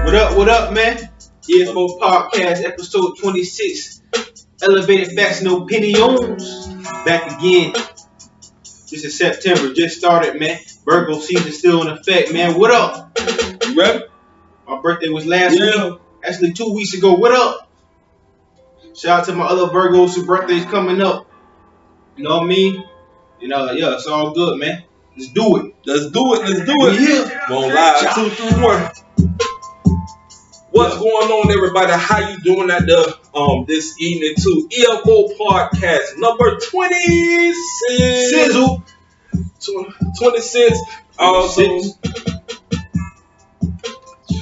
What up, man? EFO Podcast, episode 26. Elevated facts and opinions. Back again. This is September. Just started, man. Virgo season still in effect, man. What up? You ready? My birthday was last week. Actually, 2 weeks ago. What up? Shout out to my other Virgos whose birthday's coming up. You know what I mean? Yeah, it's all good, man. Let's do it. Yeah. We're on live 2 through 1. What's going on, everybody? How you doing at this evening to EFO Podcast number 26? Sizzle. 26.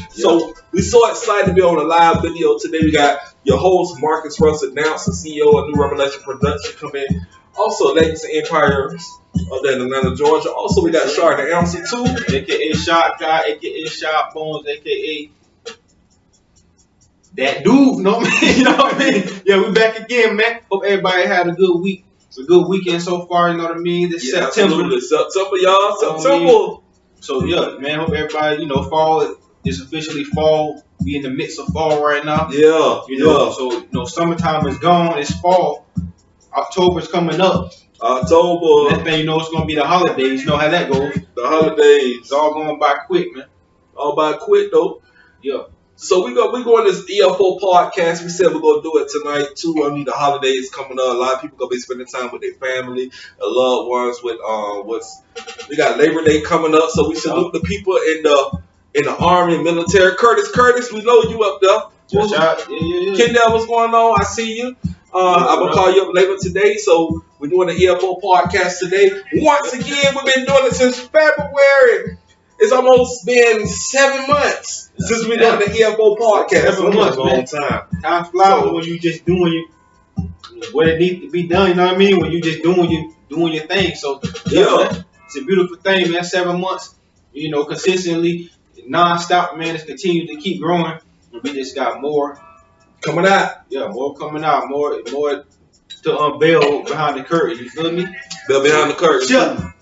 So we're so excited to be on a live video today. We got your host Marcus Russell, announcer, CEO of New Revelation Production, come in. Also, Legacy Empires of Atlanta, Georgia. Also, we got Shard the Answer too, aka Shot Guy, aka Shot Bones, aka that dude. You know what I mean? Yeah, we back again, man. Hope everybody had a good week. It's a good weekend so far. You know what I mean? This September. Absolutely. September, y'all. September. So yeah, man. Hope everybody, fall is officially fall. We in the midst of fall right now. Yeah. So summertime is gone. It's fall. October's coming up. October. That thing, it's gonna be the holidays. You know how that goes. The holidays. It's all going by quick, man. All by quick though. Yeah. So we going this EFO podcast. We said we're gonna do it tonight too. I mean, the holidays coming up. A lot of people gonna be spending time with their family, their loved ones. We got Labor Day coming up. So we salute the people in the army and military. Curtis, we know you up there. Yeah. Kendall, what's going on? I see you. I'm gonna call you up later today. So we're doing the EFO podcast today. Once again, we've been doing it since February. It's almost been 7 months since we've done the EFO podcast. 7 months, a long time. Time flies when you just doing what it needs to be done. You know what I mean? When you just doing your thing. So yeah, it's a beautiful thing, man. 7 months, consistently, non-stop, man. It's continued to keep growing. We just got more coming out. Yeah, more coming out. More to unveil behind the curtain. You feel me? Behind the curtain. Chuck.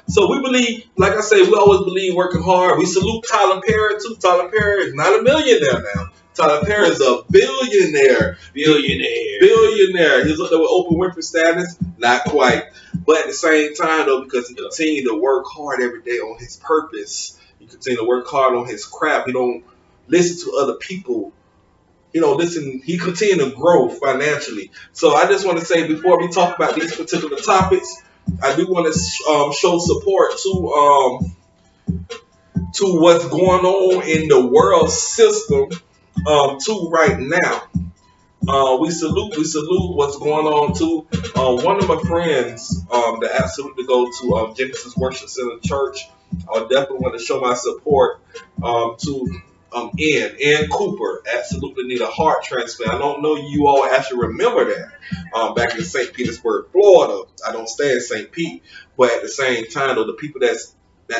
So we believe, like I say, we always believe working hard. We salute Tyler Perry too. Tyler Perry is not a millionaire now. Tyler Perry is a billionaire. He's up there with Oprah Winfrey status. Not quite. But at the same time, though, because he continued to work hard every day on his purpose. He continued to work hard on his craft. He don't listen to other people. He continued to grow financially. So I just want to say, before we talk about these particular topics, I do want to show support to what's going on in the world system too right now. We salute what's going on too. One of my friends that absolutely go to Genesis Worship Center Church, I definitely want to show my support to Ann Cooper. Absolutely need a heart transplant. I don't know you all actually remember that back in St. Petersburg, Florida. I don't stay in St. Pete, but at the same time, though, the people that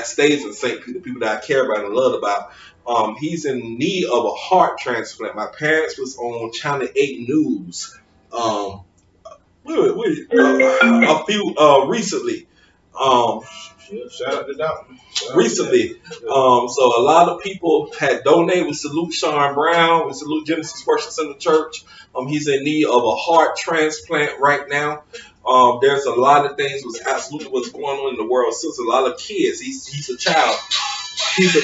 stays in St. Pete, the people that I care about and love about, he's in need of a heart transplant. My parents was on Channel 8 News a few recently. Shout out to Doctor. Recently. So a lot of people had donated. We salute Sean Brown. We salute Genesis Worship Center Church. He's in need of a heart transplant right now. There's a lot of things what's going on in the world. So there's a lot of kids. He's a child. He's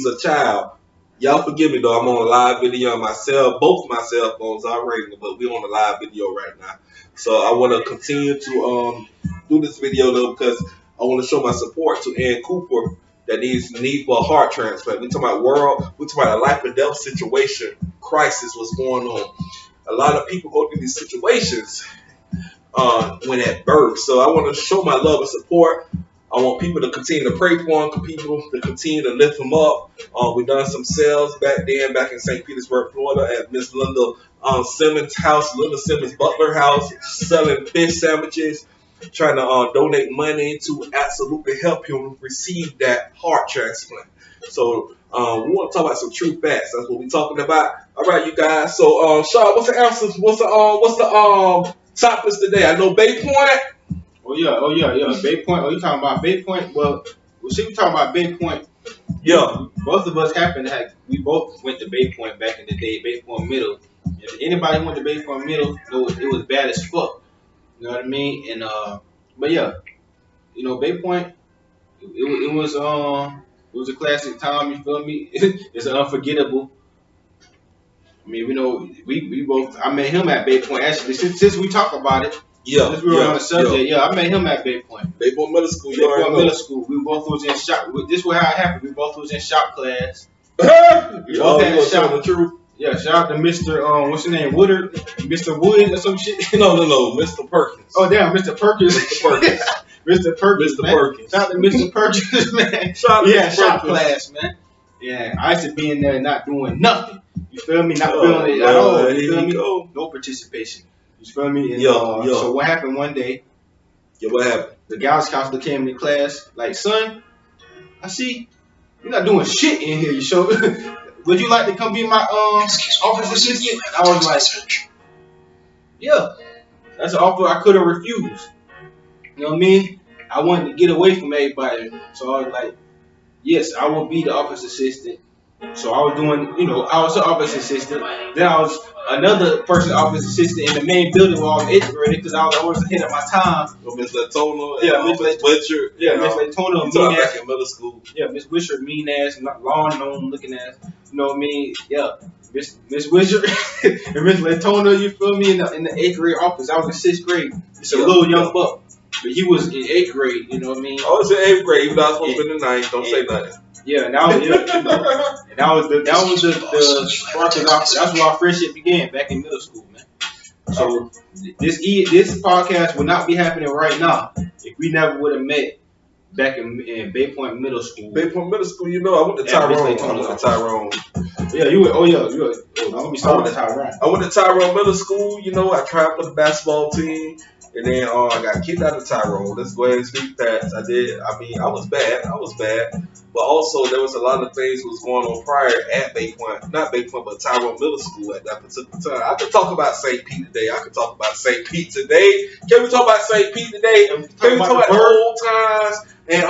a child. Y'all forgive me though. I'm on a live video myself. Both my cell phones are ringing, but we're on a live video right now. So I want to continue to do this video though, because I want to show my support to Ann Cooper that needs for a heart transplant. We're talking about a life and death situation, crisis, what's going on. A lot of people go through these situations when at birth. So I want to show my love and support. I want people to continue to pray for him, people to continue to lift him up. We've done some sales back in St. Petersburg, Florida at Miss Linda Simmons' house, Linda Simmons' Butler house, selling fish sandwiches, trying to donate money to absolutely help him receive that heart transplant. So we want to talk about some true facts. That's what we're talking about. All right, you guys. So Shaw, what's the answer? What's the topics today? I know Bay Point. Oh yeah. Bay Point. Oh, you talking about Bay Point? Well, see, we talking about Bay Point. Both of us happened to have. We both went to Bay Point back in the day. Bay Point Middle. If anybody went to Bay Point Middle, it was bad as fuck. You know what I mean? And but yeah, Bay Point. It was a classic time. You feel me? It's unforgettable. I mean, we both. I met him at Bay Point. Actually, since we talk about it, since we were on the subject, I met him at Bay Point. Bay Point Middle School. Bay Point Middle School. We both was in shop. This was how it happened. We both was in shop class. We both had shop. The truth. Yeah, shout out to Mr. What's his name? Woodard, Mr. Wood or some shit. No, Mr. Perkins. Oh damn, Mr. Perkins. Mr. Perkins. Mr. Perkins. Mr. Perkins. Shout out to Mr. Perkins, man. Shop class, man. Yeah, I used to be in there not doing nothing. You feel me? Not feeling it at all. You feel me? No participation. You feel me? And, So what happened one day? Yeah, what happened? The guidance counselor came into class, like, son, I see you're not doing shit in here. You show. Would you like to come be my office assistant? I was like, yeah. That's an offer I could have refused. You know what I mean? I wanted to get away from everybody. So I was like, yes, I will be the office assistant. So I was doing, I was the office assistant. Then I was another person office assistant in the main building where I was 8th grade because I was always ahead of my time. Miss Latona, Miss Witcher. Miss Latona, mean ass in middle school. Yeah, Miss Wisher, mean ass, lawn gnome looking ass. You know what I mean? Yeah, Miss Wisher and Miss Latona. You feel me? In the 8th grade office, I was in 6th grade. It's a little young buck, but he was in 8th grade. You know what I mean? Oh, it's in 8th grade. Even though I was supposed to be in the 9th. Don't say nothing. Yeah, and that was the spark of that's where our friendship began back in middle school, man. So this podcast would not be happening right now if we never would have met back in Bay Point Middle School. Bay Point Middle School, I went to Tyrone. Yeah, you went. Oh yeah, you went. Let me start with Tyrone. I went to Tyrone Middle School. I tried for the basketball team. And then I got kicked out of Tyrone. Let's go ahead and speak that. I did. I mean, I was bad. But also, there was a lot of things was going on prior at Bay Point. Not Bay Point, but Tyrone Middle School at that particular time. I could talk about St. Pete today. Can we talk about St. Pete today? Can we talk about the old times and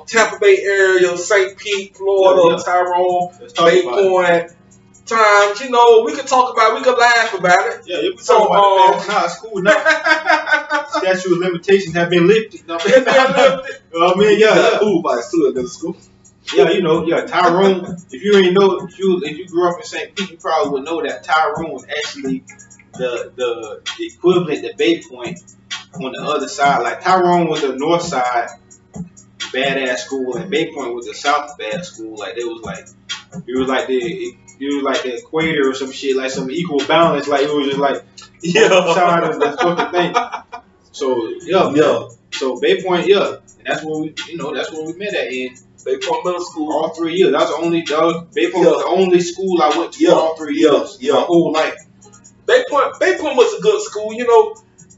Tampa Bay area, St. Pete, Florida, Tyrone, Bay Point. Times, we could laugh about it. Yeah, you can talk about it. Nah, it's cool now. Statute of limitations have been lifted. You know what I mean? Yeah. Cool by the school. Yeah, Tyrone. If you ain't know, if you grew up in St. Pete, you probably would know that Tyrone was actually the equivalent to Bay Point on the other side. Like Tyrone was the north side badass school, and Bay Point was the south bad school. Like it was like the equator or some shit, like some equal balance. Like it was just like side of the fucking thing. So So Bay Point, and that's where we met at in Bay Point Middle School. All 3 years. Bay Point was the only school I went to for all 3 years. My whole life. Bay Point was a good school.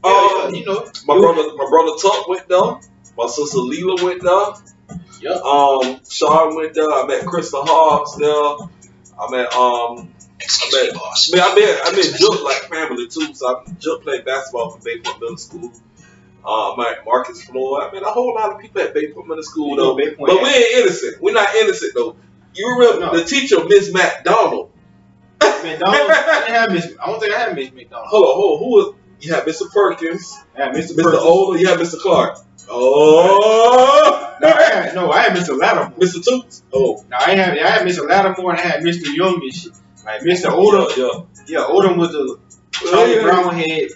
My brother Tuck went there. My sister Leela went there. Sean went there. I met Krista Hobbs there. I met Jup like family too. So Jup played basketball for Bay Point Middle School. I met Marcus Floyd. I met a whole lot of people at Bay Point Middle School though. But we ain't innocent. We're not innocent though. You remember the teacher, Miss McDonald? McDonald? I don't think I had Miss McDonald. Hold on. Who was? You had Mr. Perkins. I had Mr. Older. You had Mr. Clark. Oh. I had Mr. Lattimore. Mr. Toots. Oh. No, I had Mr. Lattimore and I had Mr. Young and shit. Like Mr. Odom. Yeah, Odom was the Charlie Brown head,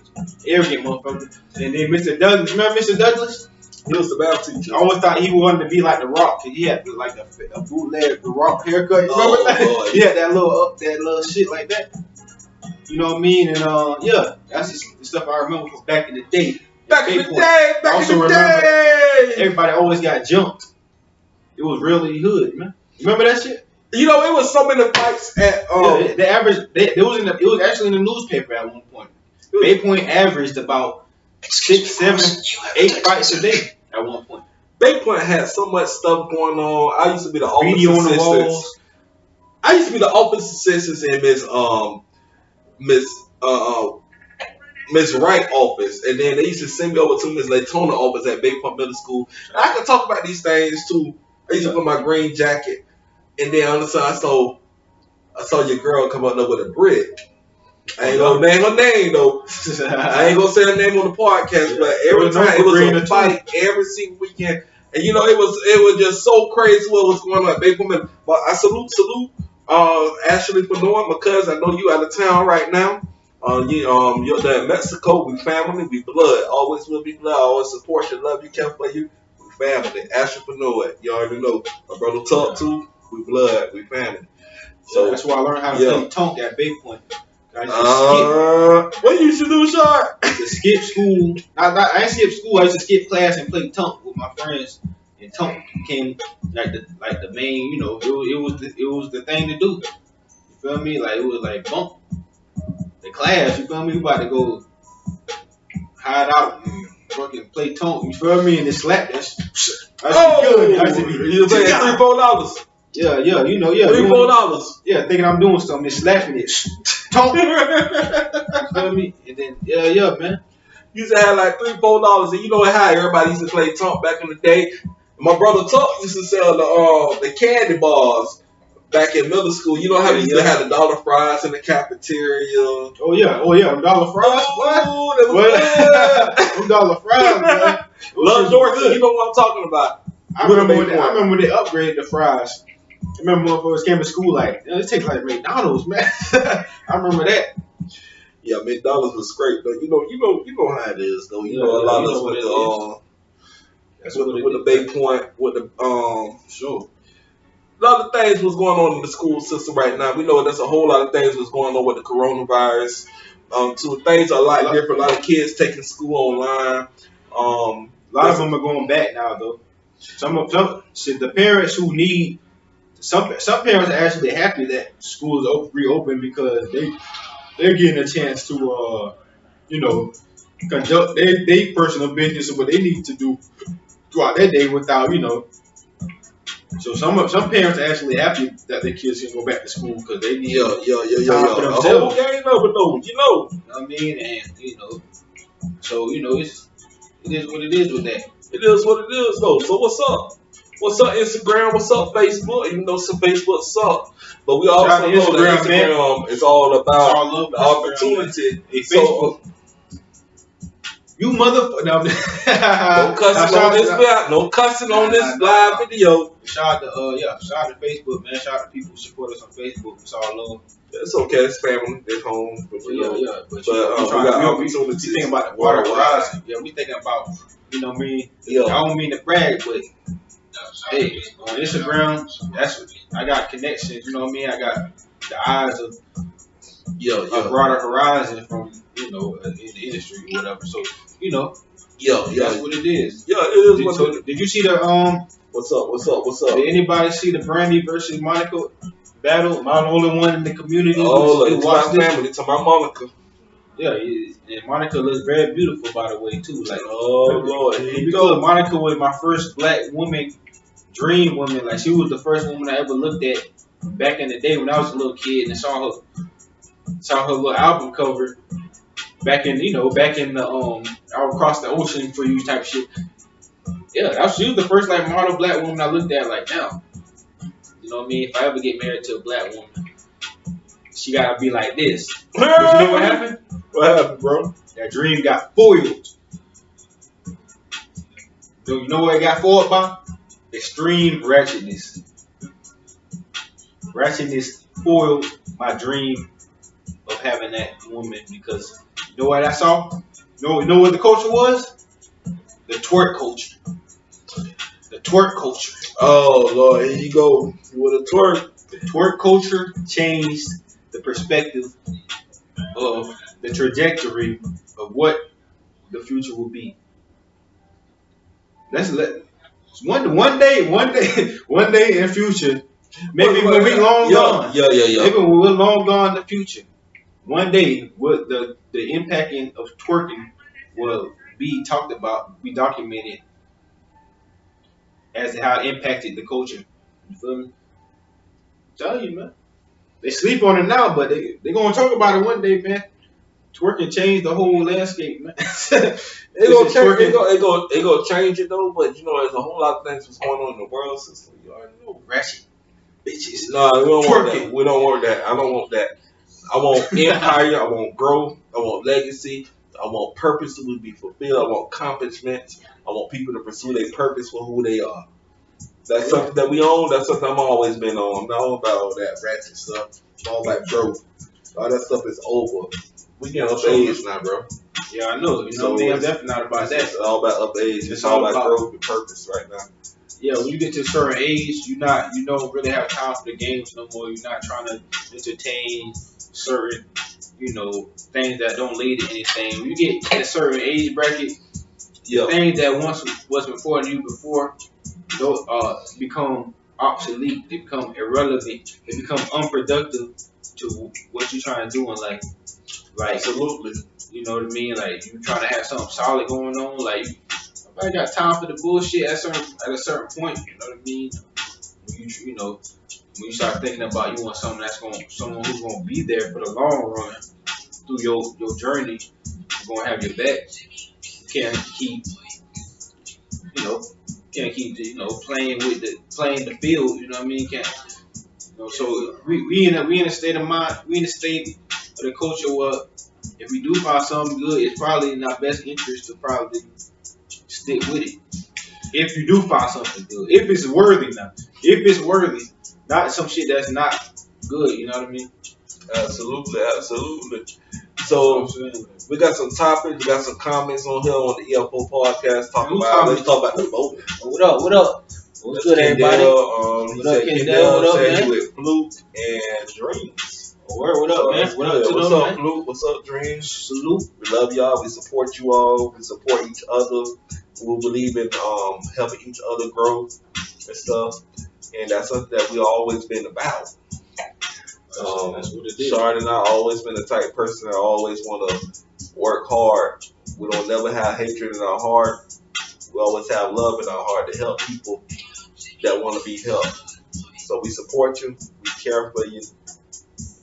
arrogant motherfucker. And then Mr. Douglas. Remember Mr. Douglas? He was the math teacher. I always thought he wanted to be like The Rock. He had like a bootleg The Rock haircut. You remember that? He had that little shit like that. You know what I mean? And that's just the stuff I remember from back in the day. Back in the day. Everybody always got jumped. It was really hood, man. Remember that shit? It was so many fights at the average. It was actually in the newspaper at one point. Bay Point averaged about 6, 7, 8 fights a day at one point. Bay Point had so much stuff going on. I used to be the office assistant. I used to be the office assistant in Miss Wright office, and then they used to send me over to Miss Latona office at Bay Point Middle School. And I can talk about these things too. I used to put my green jacket. And then all of a sudden I saw your girl come up there with a brick. I ain't gonna name her name though. I ain't gonna say her name on the podcast, but every time it was a fight every single weekend. And it was just so crazy what was going on. Big woman. But I salute Ashley for knowing, because I know you out of town right now. You're there in Mexico. We family, we blood. Always will be blood. Always support you, love you, care for you. We family. Ashley for knowing. You already know. My brother talk to. We blood. We family. So that's why I learned how to play tonk at Bay Point. What you should do, Shark? To skip school. I ain't skip school. I used to skip class and play tonk with my friends. And tonk became like the main. It was the thing to do. You feel me? Like it was like bump the class. You feel me? We about to go hide out and fucking play tonk. You feel me? And then slap that. You paying $3-4? Yeah, $3-4. Yeah, thinking I'm doing something, just slapping it. Tonk. You feel me? And then man. Used to have like $3-4, and you know how everybody used to play tonk back in the day. My brother Tuck used to sell the candy bars back in middle school. You know how they used to have the dollar fries in the cafeteria. Oh yeah, dollar fries. What? That was Them dollar fries, man. Love Dorothy. You know what I'm talking about. I remember when they upgraded the fries. I remember motherfuckers came to school like, it tastes like McDonald's, man. I remember that. Yeah, McDonald's was great, but you know how it is though. You know a lot of us with the that's with the Bay Point, with the sure. A lot of things was going on in the school system right now. We know there's a whole lot of things was going on with the coronavirus. Too, things are a lot different. A lot of kids taking school online. A lot of them are going back now though. The parents who need some parents are actually happy that schools are reopened because they're getting a chance to conduct their personal business and what they need to do throughout their day without So some parents are actually happy that their kids can go back to school because they need time for themselves. A whole game of it though, You know what I mean? And so it is what it is with that. It is what it is though. So what's up? What's up Instagram? What's up Facebook? Even though some Facebook suck, but we also know that Instagram is all about the opportunity. So you motherfucker! No cussing on this video. No cussing on this live video. Shout out to Facebook, man. Shout out to people who support us on Facebook. It's all love. It's okay. It's family. It's home. But we got opportunity. We thinking about the water horizon. Yeah, we thinking about. You know what I mean? I don't mean to brag, but hey, on Instagram, I got connections. You know what I mean? I got the eyes of a broader horizon from in the industry or whatever. So that's what it is. Yeah, it is. Did you see the What's up? Did anybody see the Brandy versus Monica battle? Am I the only one in the community who watched watched my family. To my Monica. Yeah, and Monica looks very beautiful, by the way, too. Like, oh Lord, here you go. Monica was my first black woman, dream woman. Like, she was the first woman I ever looked at back in the day when I was a little kid and saw her little album cover back in the out across the ocean for you type shit. Yeah, she was the first like model black woman I looked at like now. You know what I mean? If I ever get married to a black woman, she gotta be like this. But you know what happened? What happened, bro? That dream got foiled. You know what it got foiled by? Extreme ratchetness. Ratchetness foiled my dream of having that woman because you know what I saw? You know what the culture was? The twerk culture. The twerk culture. Oh Lord, here you go with a twerk. The twerk culture changed the perspective of the trajectory of what the future will be. One day in the future, maybe when we long gone. Maybe when we're long gone in the future, one day the impacting of twerking will be talked about, be documented as to how it impacted the culture. You feel me? Tell you, man. They sleep on it now, but they gonna talk about it one day, man. Twerking changed the whole landscape, man. It gonna change it though, but there's a whole lot of things that's going on in the world system. You already know. Ratchet. bitches. No, we don't want that. We don't want that. I don't want that. I want empire. I want growth. I want legacy. I want purpose to be fulfilled. I want accomplishments. I want people to pursue their purpose for who they are. That's something that we own. That's something I've always been on. I'm not all about all that ratchet stuff. I'm all about growth. All that stuff is over. We getting up age now, bro. Yeah, I know. You know me, I'm definitely not about that. It's all about up age. It's all about growth and purpose right now. Yeah, when you get to a certain age, you don't really have time for the games no more. You're not trying to entertain certain, things that don't lead to anything. When you get at a certain age bracket, things that once was important to you before, those become obsolete. They become irrelevant. They become unproductive to what you're trying to do in life. Like, absolutely. You know what I mean? Like, you trying to have something solid going on. Like, nobody got time for the bullshit at a certain point. You know what I mean? When you start thinking about you want someone who's gonna be there for the long run through your journey, who's gonna have your back. You can't keep playing the field. You know what I mean? So we in a state of mind. We in a state of the culture where if we do find something good, it's probably in our best interest to probably stick with it. If you do find something good, if it's worthy now, not some shit that's not good. You know what I mean? Absolutely. So we got some topics, we got some comments on here on the EFO Podcast. Let's talk about the voting. What up? What's good, everybody? What up, Kendall? What up, man? With Fluke and Dreams. What up, man? What's up, Fluke? What's up, Dreams? Salute. We love y'all. We support you all. We support each other. We believe in helping each other grow and stuff. And that's something that we always been about. That's what it is. Shard and I always been the type of person that always want to work hard. We don't never have hatred in our heart. We always have love in our heart to help people that want to be helped. So we support you, we care for you,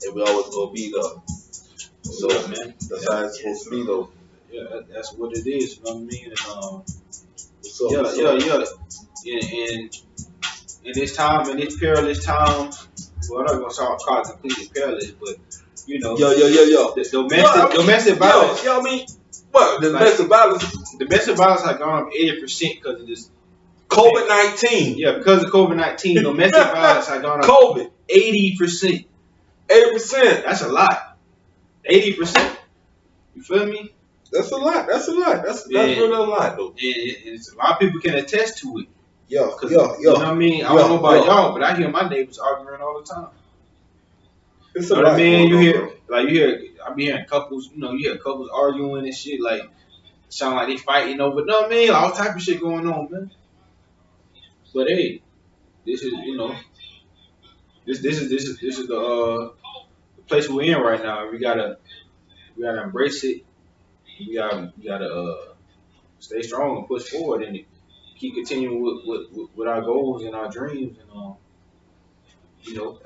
and we always gonna be there. So man, that's how it's supposed to be, though. Yeah, that's what it is. You know what I mean? And in this time, in this perilous time, well, I'm not gonna call it completely perilous, but Yo. The domestic violence. I mean, what? The domestic violence? The domestic violence has gone up 80% because of this COVID-19. Yeah, because of COVID-19, domestic violence has gone up 80%. 80%. That's a lot. 80%. You feel me? That's a lot. That's really a lot, though. It's a lot of people can attest to it. Yo. You know what I mean? I don't know about y'all, but I hear my neighbors arguing all the time. It's you know what I mean? I be hearing couples, you hear couples arguing and shit, like, sound like they fighting over, you know what I mean? All type of shit going on, man. But hey, this is, this is the place we're in right now. We gotta embrace it. We gotta stay strong and push forward in it. Keep continuing with our goals and our dreams, and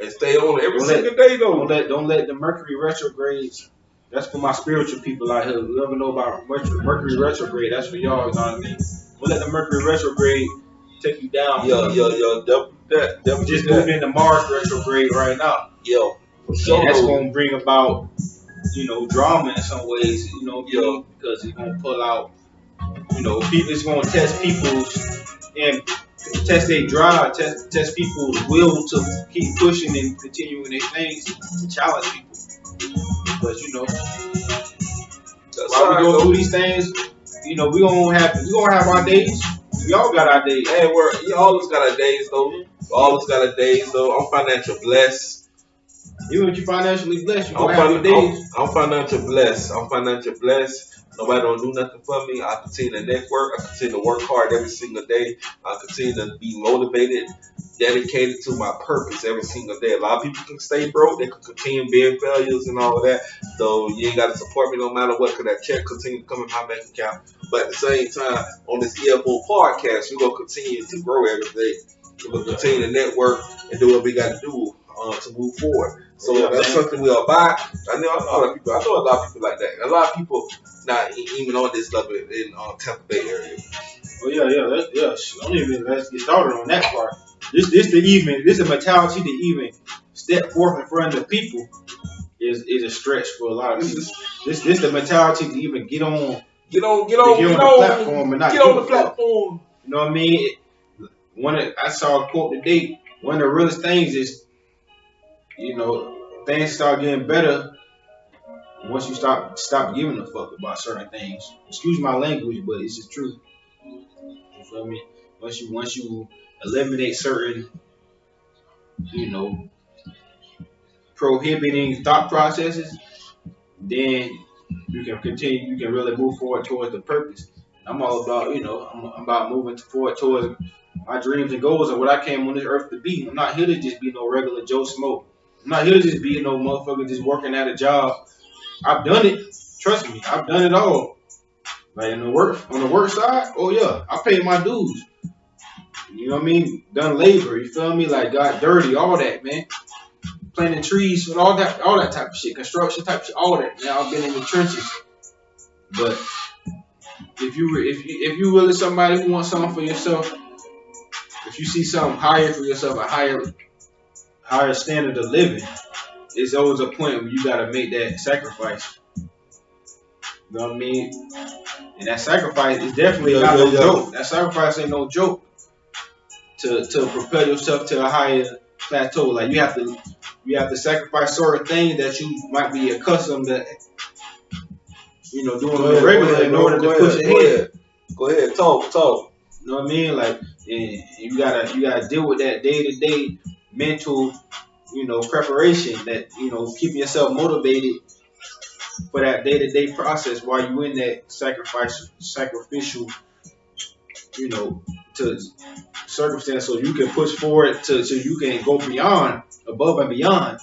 and stay on every single day, though. Don't let the Mercury retrogrades. That's for my spiritual people out here. Whoever know about Mercury retrograde, that's for y'all. You know what I mean? Don't let the Mercury retrograde take you down. That just moving into Mars retrograde right now. And that's gonna bring about drama in some ways. Because it's gonna pull out. People. It's gonna test test their drive, test people's will to keep pushing and continuing their things, to challenge people. But while we go through these things, we gonna have our days. We all got our days. Hey, we always got our days though. I'm financially blessed. Even if you're financially blessed, you gonna have your days. I'm financially blessed. Nobody don't do nothing for me. I continue to network. I continue to work hard every single day. I continue to be motivated, dedicated to my purpose every single day. A lot of people can stay broke. They can continue being failures and all of that. So you ain't got to support me no matter what, because that check continue to come in my bank account. But at the same time, on this EFO podcast, we're going to continue to grow every day. We're going to continue to network and do what we got to do to move forward. So that's something we are about. I know a lot of people like that. A lot of people not even on this level in Tampa Bay area. Well, yeah. Let's get started on that part. This the mentality to even step forth in front of the people is a stretch for a lot of people. This the mentality to even get on the platform and not get on the platform. You know what I mean? I saw a quote today. One of the realest things is, you know, things start getting better once you stop giving a fuck about certain things. Excuse my language, but it's the truth. You feel me? Once you eliminate certain, you know, prohibiting thought processes, then you can continue. You can really move forward towards the purpose. I'm all about, you know, I'm about moving forward towards my dreams and goals and what I came on this earth to be. I'm not here to just be no regular Joe Smoke. I'm not here to just be no motherfucker just working at a job. I've done it. Trust me, I've done it all. Like on the work side, oh yeah, I paid my dues. You know what I mean? Done labor, you feel me? Like got dirty, all that, man. Planting trees and all that type of shit, construction type shit, all that. Man, I've been in the trenches. But if you really somebody who wants something for yourself, if you see something higher for yourself, a higher standard of living, it's always a point where you gotta make that sacrifice. You know what I mean? And that sacrifice is definitely not no joke. That sacrifice ain't no joke. To propel yourself to a higher plateau, like you have to sacrifice certain things that you might be accustomed to, you know, doing on the regular in order to push ahead. Go ahead, talk. You know what I mean? Like, and you gotta deal with that day-to-day mental, you know, preparation, that, you know, keeping yourself motivated for that day-to-day process while you in that sacrificial, you know, to circumstance, so you can push forward so you can go beyond, above and beyond.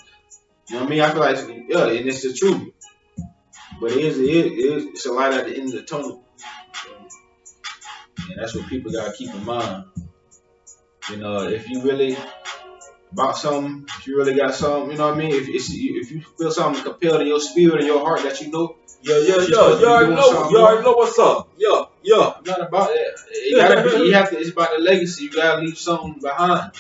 You know what I mean? I feel like, yeah, and it's the truth. But it's a light at the end of the tunnel. And that's what people gotta keep in mind. You know, if you really about something, if you really got something, you know what I mean? If you feel something compelled in your spirit and your heart that you know, you already know what's up. Yeah. I'm not about that. It's about the legacy. You gotta leave something behind.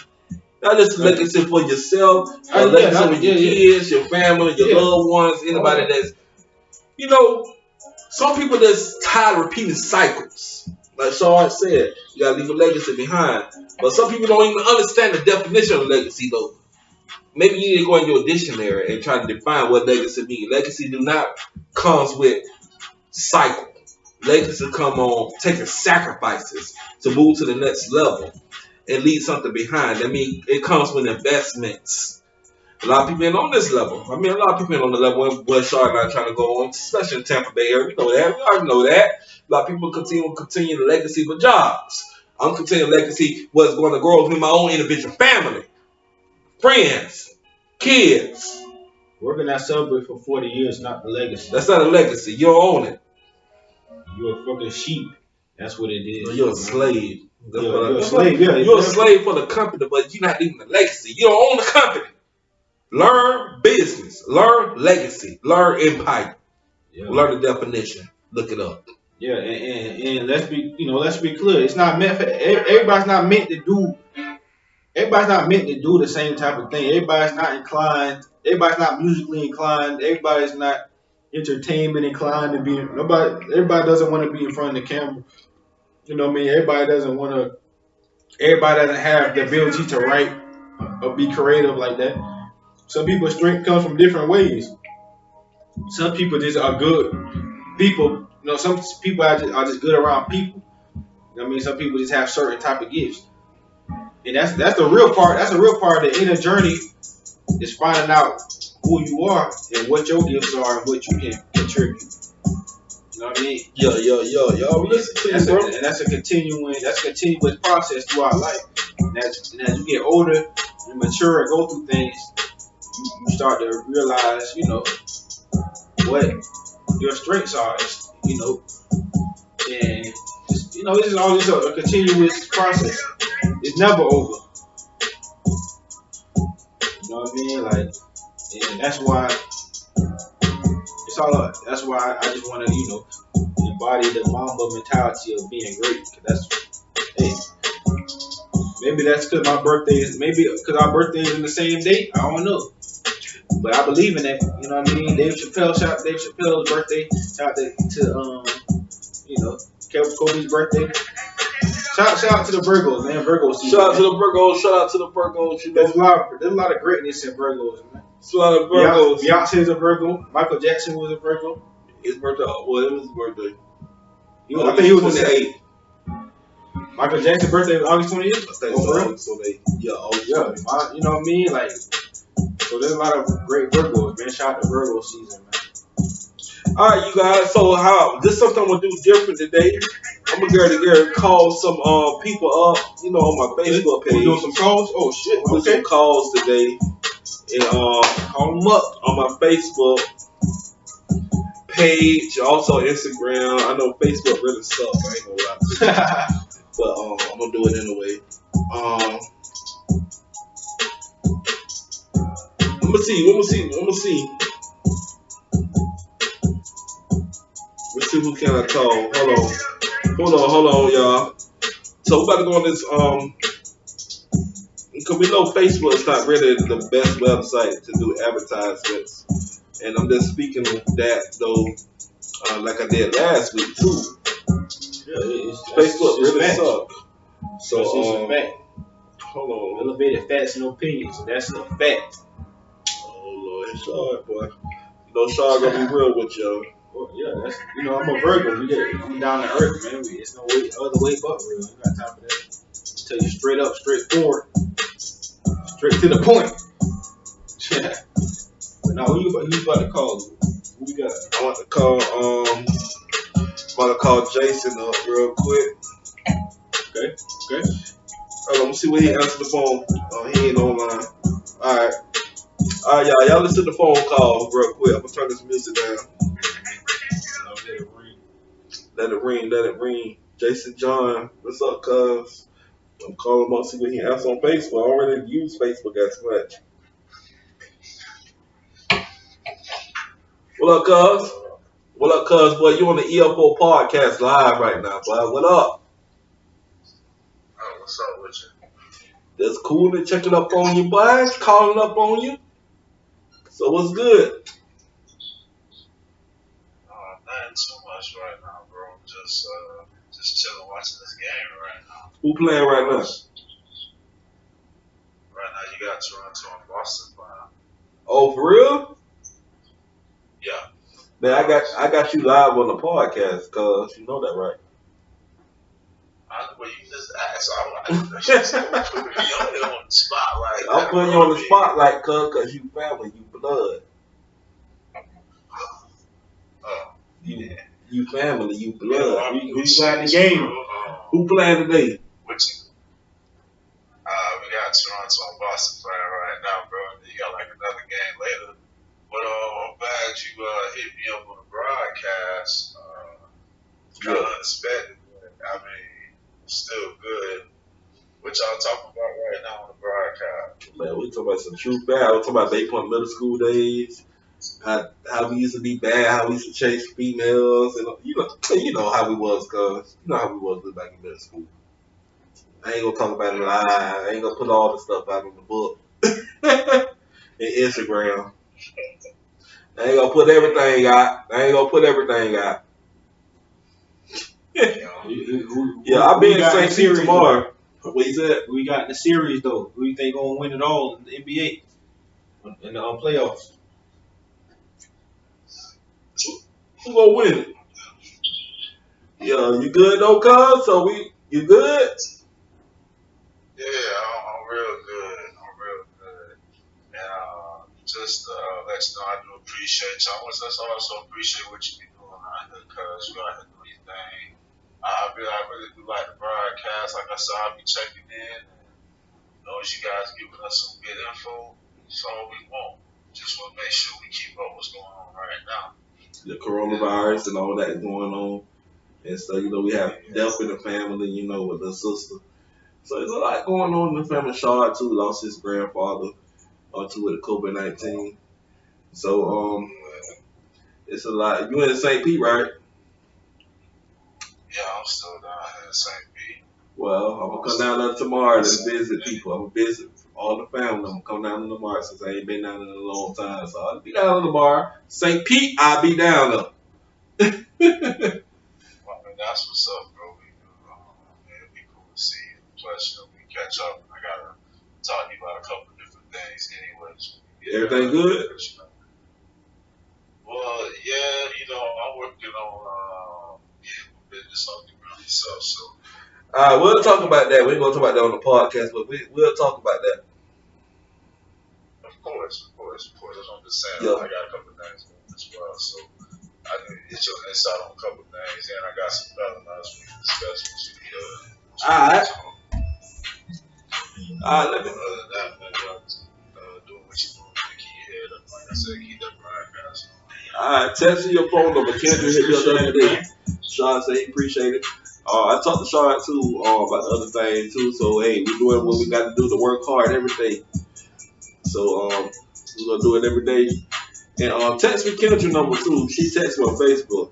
Not just a legacy for yourself, a legacy for your kids, your family, your loved ones, anybody that's, you know, some people that's tired of repeating cycles. Like Sean said, you gotta leave a legacy behind. But some people don't even understand the definition of legacy though. Maybe you need to go in your dictionary and try to define what legacy means. Legacy do not comes with cycle. Legacy come on taking sacrifices to move to the next level and leave something behind. I mean, it comes with investments. A lot of people ain't on this level. I mean, a lot of people ain't on the level where Sean and I trying to go on, especially in Tampa Bay area. We know that. We already know that. A lot of people continue the legacy for jobs. I'm continuing legacy what's going to grow within my own individual family, friends, kids. Working that subway for 40 years, not the legacy. That's not a legacy. You don't own it. You're a fucking sheep. That's what it is. You're a slave. You're a slave. Yeah, you're a slave for the company, but you're not even a legacy. You don't own the company. Learn business. Learn legacy. Learn empire. Yeah. Learn the definition. Look it up. Yeah, and let's be clear. It's not meant for everybody's not meant to do. Everybody's not meant to do the same type of thing. Everybody's not inclined. Everybody's not musically inclined. Everybody's not entertainment inclined to be. Everybody doesn't want to be in front of the camera. You know what I mean? Everybody doesn't have the ability to write or be creative like that. Some people's strength comes from different ways. Some people just are good people. You know, some people are just good around people. You know what I mean? Some people just have certain type of gifts. And that's the real part. That's the real part of the inner journey, is finding out who you are and what your gifts are and what you can contribute. You know what I mean? Yo. Listen to you, bro. And that's a continuous process throughout life. And as you get older and mature and go through things, you start to realize, you know, what your strengths are. You know, and just, you know, this is all just a continuous process. It's never over. You know what I mean? Like, and that's why it's all. That's why I just want to, you know, embody the Mamba mentality of being great. Cause that's, hey, Maybe that's because my birthday is, maybe because our birthday is in the same date. I don't know. But I believe in that. You know what I mean? Dave Chappelle, shout out to Dave Chappelle's birthday. Shout out to Kobe's birthday. Shout out to the Virgos, man. Virgos season. Shout out to the Virgos. Shout out to the Virgos. You know? There's a lot of greatness in Virgos, man. There's a lot of Virgos. Beyonce's a Virgo. Michael Jackson was a Virgo. His birthday. Well, it was his birthday. I think he was 28th. Michael Jackson's birthday was August 28th. I think so. August 28th. Yeah, August 28th. You know what I mean? Like, so there's a lot of great Virgos, man. Shout out to Virgo season, man. All right, you guys. So this is something I'm gonna do different today. I'm gonna call some people up, on my Facebook page. We doing some calls? Oh shit! We'll do some calls today, and call them up on my Facebook page, also Instagram. I know Facebook really sucks. I ain't gonna lie to you, but I'm gonna do it anyway. I'm gonna see. Let's see who can I call. Hold on, y'all. So we're about to go on this, because we know Facebook is not really the best website to do advertisements. And I'm just speaking of that, though, like I did last week, too. Yeah, Facebook really sucks. So, it's a fact. Hold on. Elevated facts and opinions. That's a fact. Oh, Lord. Shard, boy. Shard gonna be real with y'all. Well, yeah, that's I'm a Virgo. I'm down to earth, man. It's no other way but real. I got time for that. Tell you straight up, straightforward, straight to the point. Yeah. But now, who you about to call? Who you got? I want to call Jason up real quick. Okay. Let me see when he answered the phone. He ain't online. All right, y'all listen to the phone call real quick. I'm gonna turn this music down. Let it ring. Jason John, what's up, cuz? I'm calling him up, see what he answers on Facebook. I already use Facebook as much. What up, cuz? Boy, you on the EFO Podcast live right now, boy. What up? Oh, what's up with you? That's cool to checking up on you, boy. Calling up on you. So what's good? Nothing too much right now, bro. Just chilling, watching this game right now. Who playing right now? Right now, you got Toronto and Boston playing. Oh, for real? Yeah. Man, I got you live on the podcast, cuz you know that, right? Well, you just asked. I'm putting me on the spotlight. I'm putting you on the spotlight, cuz you family, you blood. You family, you blood. Who got in the game? Who playing today? We got Toronto and Boston playing right now, bro. You got like another game later. But I'm glad you hit me up on the broadcast. Kind of unexpected, but I mean, still good. What y'all talking about right now on the broadcast? Man, we talking about some true bad. We talking about Bay Point middle school days. How we used to be bad, how we used to chase females, and you know how we was, cuz you know how we was back in middle school. I ain't gonna talk about it live. I ain't gonna put all the stuff out in the book and Instagram. I ain't gonna put everything out. Yeah, I'll be in St. Pete tomorrow. What you said? We got in the series though. Who you think gonna win it all in the NBA in the playoffs? Who gonna win it? Yeah, you good though, cuz? You good? Yeah, I'm real good. And just let you know I do appreciate y'all. I also appreciate what you be doing out here, cuz you out here doing your thing. I really do like the broadcast. Like I said, I'll be checking in. And those you guys giving us some good info. That's all we want. Just want to make sure we keep up what's going on right now. The coronavirus and all that going on. And so, we have death in the family, with the sister. So there's a lot going on in the family. Shard, too, lost his grandfather to with COVID-19. So, it's a lot. You in St. Pete, right? Yeah, I'm still down here in St. Pete. Well, I'm gonna come down there tomorrow to visit people. I'm gonna visit all the family. I'm gonna come down there tomorrow since I ain't been down there in a long time. So I'll be down there tomorrow. St. Pete, I'll be down there. I mean, that's what's up, bro. It'd be cool to see you. Plus, we catch up. I gotta talk to you about a couple of different things, anyways. Everything good? Well, yeah, I'm working on business on the ground myself, so. All right, we'll talk about that. We ain't gonna talk about that on the podcast, but we'll talk about that. Of course. I'm just saying, Yeah. I got a couple of things going as well, so I can get your insight on a couple of things, and I got some better nights we can discuss with you. Alright. Let me. Other than that, man, doing what you're doing to keep your head up. Like I said, keep that broadcast. Alright, text me your phone number. Kendra hit me up the other day. Sean said he appreciate it. I talked to Sean too about the other thing too. So hey, we doing what we got to do to work hard every day. So we're gonna do it every day. And text me Kendra number too. She texts me on Facebook.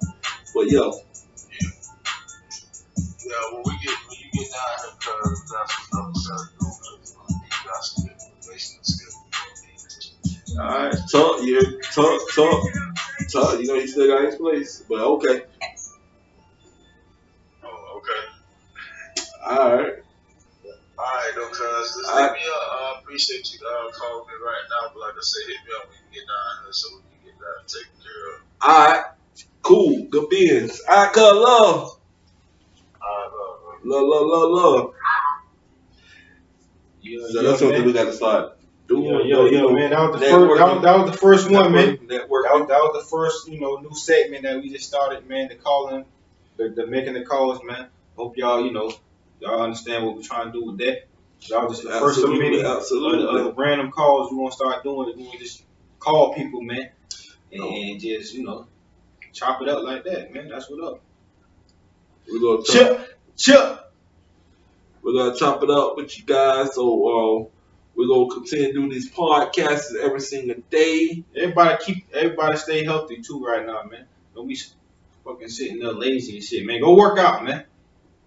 But Yeah, when you get down here, cause that's what I'm saying. You got some good motivation skills. alright, talk. You know he still got his place, but okay. Oh, okay. Alright, though, cuz. Just hit me up. I appreciate you calling me right now. But like I said, hit me up when you get down here so we can get that taken care of. alright, cool, good beans. Alright, cuz love. Love. So that's something we got to start doing. Yeah, man. That was the first one, man. That was the first, new segment that we just started, man. The calling, the making the calls, man. Hope y'all, y'all understand what we're trying to do with that. Y'all just the first of many other random calls we want to start doing. We want to just call people, man, and just chop it up like that, man. That's what up. We're gonna Chip. We're gonna chop it up with you guys. So we're gonna continue to do these podcasts every single day. Everybody stay healthy too right now, man. Don't be fucking sitting there lazy and shit, man. Go work out, man.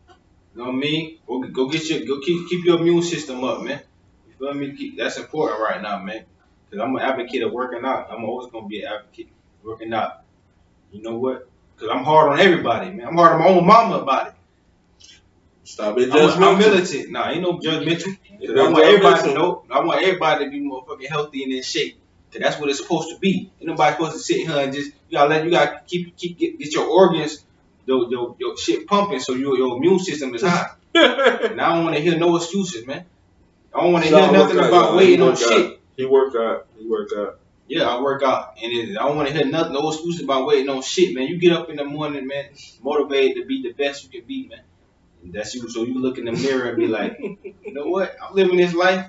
You know what I mean? Go keep your immune system up, man. You feel me? That's important right now, man. Cause I'm an advocate of working out. I'm always gonna be an advocate of working out. You know what? Cause I'm hard on everybody, man. I'm hard on my own mama about it. Stop it, judgmental. I'm militant. Nah, ain't no judgmental. I want everybody to know. I want everybody to be motherfucking healthy and in shape. Cause that's what it's supposed to be. Ain't nobody supposed to sit here and just you gotta get your organs, your shit pumping so your immune system is high. And I don't want to hear no excuses, man. I don't want to hear nothing about waiting on shit. He worked out. Yeah, I work out, and I don't want to hear no excuses about waiting on shit, man. You get up in the morning, man, motivated to be the best you can be, man. And that's you. So you look in the mirror and be like, you know what? I'm living this life,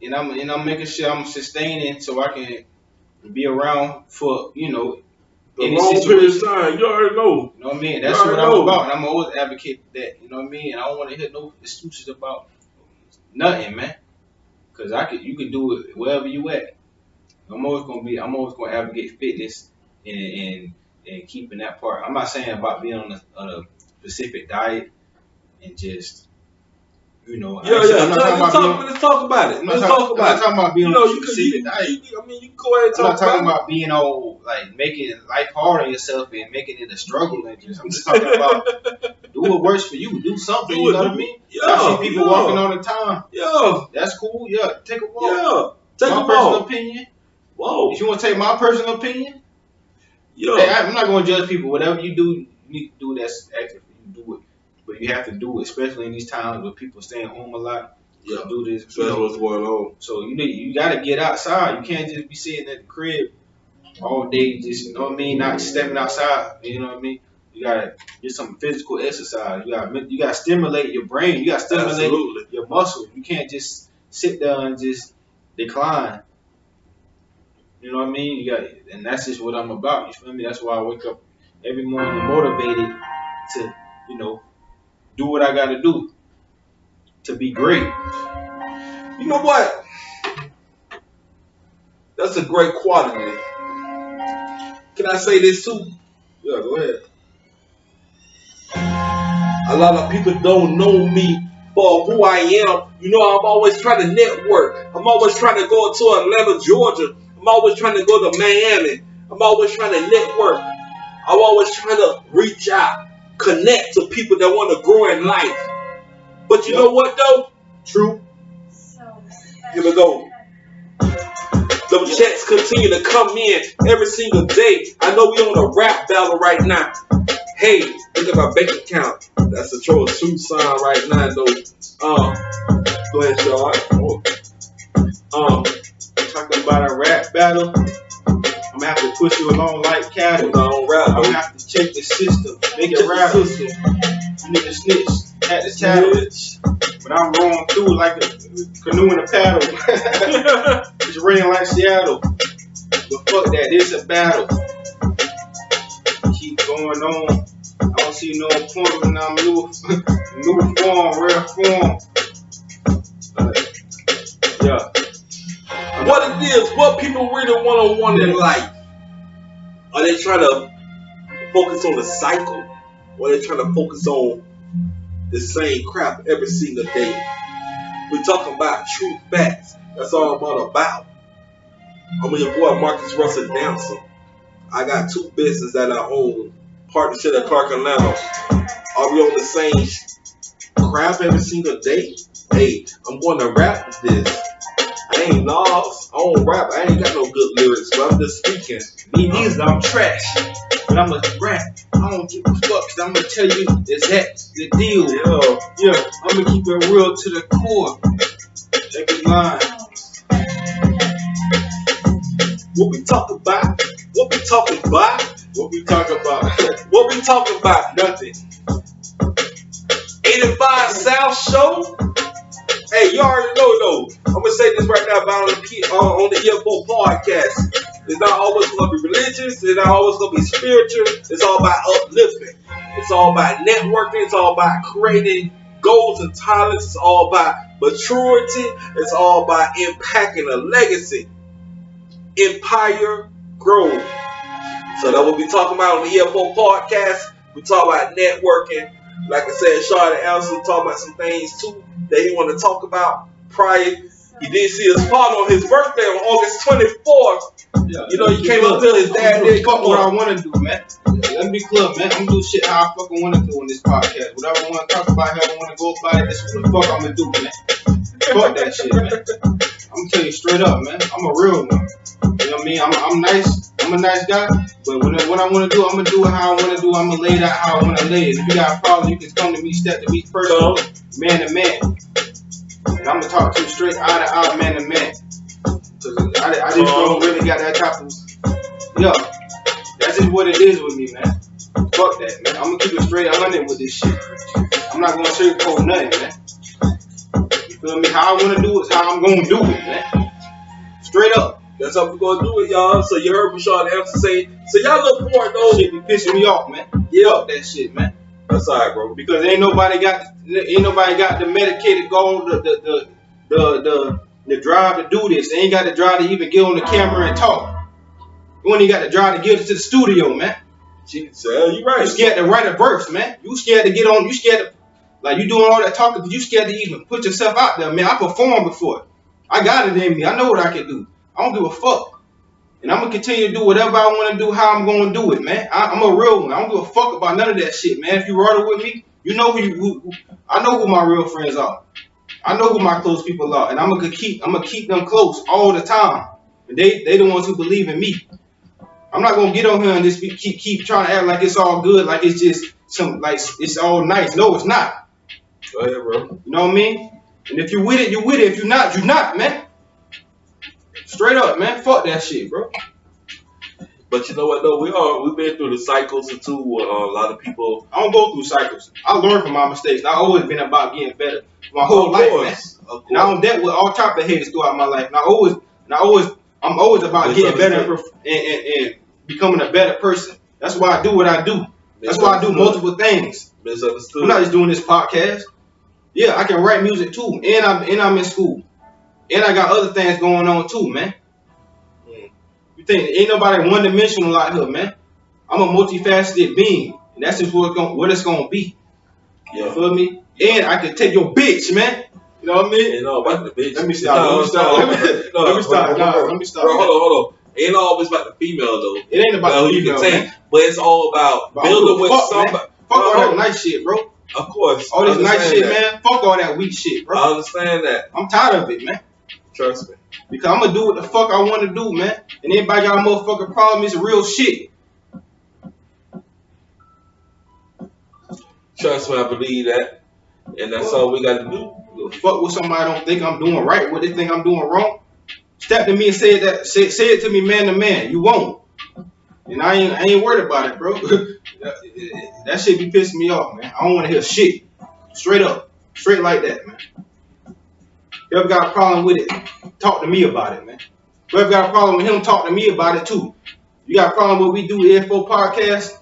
and I'm making sure I'm sustaining so I can be around for the any long situation. period of time. You already know. You know what I mean? That's what I'm about, and I'm always advocate that. You know what I mean? And I don't want to hear no excuses about nothing, man. Cause you can do it wherever you at. I'm always gonna advocate fitness and keeping that part. I'm not saying about being on a specific diet and just I'm not let's talk about it. I'm not talking about being on a specific diet. You can go ahead and talk about it. I'm not talking about being all like making life hard on yourself and making it a struggle. I'm just talking about do what works for you. Do something. You know what I mean? I see people walking all the time. Yeah, that's cool. Yeah, take a walk. Yeah, take my a personal walk. Opinion. Whoa. If you want to take my personal opinion, hey, I'm not going to judge people. Whatever you do, you need to do that's active. You do it, but you have to do it, especially in these times where people staying home a lot. Yeah, do this. That's what's going on. So you got to get outside. You can't just be sitting at the crib all day, just not stepping outside. You know what I mean? You gotta get some physical exercise. You gotta stimulate your brain. You gotta stimulate your muscles. You can't just sit there and just decline. You know what I mean? And that's just what I'm about. You feel me? That's why I wake up every morning motivated to, do what I gotta do to be great. You know what? That's a great quality. Can I say this too? Yeah, go ahead. I A lot of people don't know me for who I am. You know, I'm always trying to network. I'm always trying to go to Atlanta, Georgia. I'm always trying to go to Miami. I'm always trying to network. I'm always trying to reach out, connect to people that want to grow in life. But you know what though? True. Here we go. Them checks continue to come in every single day. I know we on a rap battle right now. Hey, look at my bank account. That's a true sign right now though. Go ahead, Sean. Talking about a rap battle. I'm gonna have to push you along like cattle. I'm gonna have to check the system. Make it rap system. You need to snitch at the tattle. But I'm rolling through like a canoe in a paddle. It's raining like Seattle. But fuck that, it's a battle. Keep going on. I don't see no point when I'm new form, rare form. Yeah. What it is, what people really want in life. Are they trying to focus on the cycle? Or are they trying to focus on the same crap every single day? We're talking about true facts. That's all I'm all about. I'm your boy Marcus Russell Dancer. I got 2 businesses that I own. Partnership at Clark Atlanta. Are we on the same crap every single day? Hey, I'm going to rap with this. I ain't lost. I don't rap. I ain't got no good lyrics, but I'm just speaking. Me neither, I'm trash. But I'm a rap. I don't give a fuck, cause I'm gonna tell you that's the deal. Yeah, I'm gonna keep it real to the core. Check the line. What we talk about? What we talking about? What we talk about? What we talking about? Nothing. 85 South Show. Hey, you already know though. I'm gonna say this right now about on the EFO Podcast. It's not always gonna be religious. It's not always gonna be spiritual. It's all about uplifting. It's all about networking. It's all about creating goals and talents. It's all about maturity. It's all about impacting a legacy. Empire growth. So that's what we talking about on the EFO Podcast. We talk about networking. Like I said, Sean Allison talking about some things too that he want to talk about prior. He did see his father on his birthday on August 24th. Yeah, you know, he came up to his dad did. Fuck what I want to do, man. Let me be clear, man. I'm gonna do shit how I fucking want to do on this podcast. Whatever I want to talk about, how I want to go about it, this is what the fuck I'm gonna do, man. Fuck that shit, man. I'm gonna tell you straight up, man. I'm a real one. You know what I mean? I'm nice. I'm a nice guy. But what I want to do, I'm gonna do it how I want to do. I'm gonna lay it out how I want to lay it. If you got a problem, you can come to me, step to me personally, man to man. And I'm gonna talk to you straight eye to eye, man to man. Cause I just don't really got that type of. Yeah, that's just what it is with me, man. Fuck that, man. I'm gonna keep it straight 100 with this shit. I'm not gonna sugarcoat nothing, man. You feel me? How I wanna do it is how I'm gonna do it, man. Straight up. That's how we're gonna do it, y'all. So you heard Rashawn Anderson say, so y'all look for it though. Shit be pissing me off, man. Yeah. Fuck that shit, man. That's alright, bro. Because ain't nobody got the medicated goal, the drive to do this. They ain't got the drive to even get on the camera and talk. You only got the drive to get to the studio, man. Jesus, you right. You scared to write a verse, man. You scared to get on. You scared to, like, you doing all that talking, but you scared to even put yourself out there, man. I performed before. I got it in me. I know what I can do. I don't give a fuck. And I'm going to continue to do whatever I want to do, how I'm going to do it, man. I'm a real one. I don't give a fuck about none of that shit, man. If you roll with me, you know who I know who my real friends are. I know who my close people are. And I'm going to keep them close all the time. And they the ones who believe in me. I'm not going to get on here and just keep trying to act like it's all good, like it's just like it's all nice. No, it's not. Go ahead, bro. You know what I mean? And if you with it, you with it. If you're not, you're not, man. Straight up, man. Fuck that shit, bro. But you know what though? We've been through the cycles too. A lot of people. I don't go through cycles. I learn from my mistakes. I've always been about getting better my whole life, man. And I don't dealt with all type of haters throughout my life. And I'm always about getting better and becoming a better person. That's why I do what I do. That's why I do multiple things. Misunderstood. I'm not just doing this podcast. Yeah, I can write music too, and I'm in school, and I got other things going on too, man. You think ain't nobody one dimensional out here, man? I'm a multifaceted being, and that's just what it's gonna be. Yeah. You feel me? And I can take your bitch, man. You know what I mean? Ain't all about the bitch. Let me stop. Let me stop. Bro, hold on. Ain't always about the female though. It ain't about the female, man. But it's all about building with somebody. Fuck all that nice shit, bro. Of course. All this nice shit, man. Fuck all that weak shit, bro. I understand that. I'm tired of it, man. Trust me. Because I'm gonna do what the fuck I want to do, man. And anybody got a motherfucking problem, it's real shit. Trust me, I believe that. And that's all we got to do. Fuck with somebody I don't think I'm doing right, what they think I'm doing wrong. Step to me and say it to me man to man. You won't. And I ain't worried about it, bro. That shit be pissing me off, man. I don't want to hear shit. Straight up. Straight like that, man. Whoever got a problem with it, talk to me about it, man. Whoever got a problem with him, talk to me about it too. You got a problem with what we do EFO Podcast?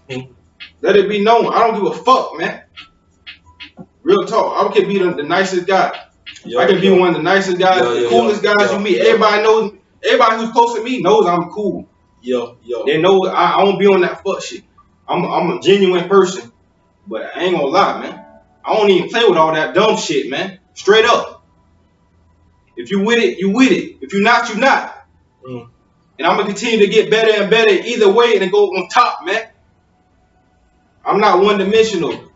Let it be known. I don't give a fuck, man. Real talk. I can be the nicest guy. I can be one of the nicest guys, the coolest guys you meet. Everybody knows. Everybody who's close to me knows I'm cool. They know I don't be on that fuck shit. I'm a genuine person, but I ain't gonna lie, man. I don't even play with all that dumb shit, man. Straight up. If you with it, you with it. If you not, you not. And I'm gonna continue to get better and better either way and go on top, man. I'm not one dimensional.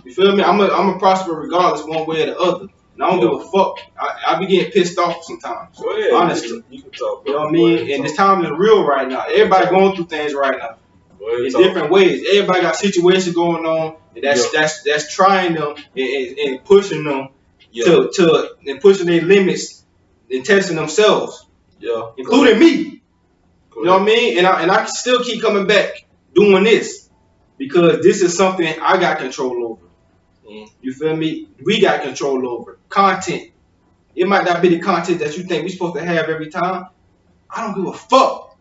You feel me? I'm a prosper regardless one way or the other. And I don't give a fuck. I be getting pissed off sometimes. Honestly. You can talk, you know what I mean? And this time is real right now. Everybody going through things right now. In different ways. Everybody got situations going on and that's trying them and pushing them to and pushing their limits and testing themselves. Including me. You know what I mean? And I can still keep coming back doing this because this is something I got control over. You feel me? We got control over content. It might not be the content that you think we're supposed to have every time. I don't give a fuck.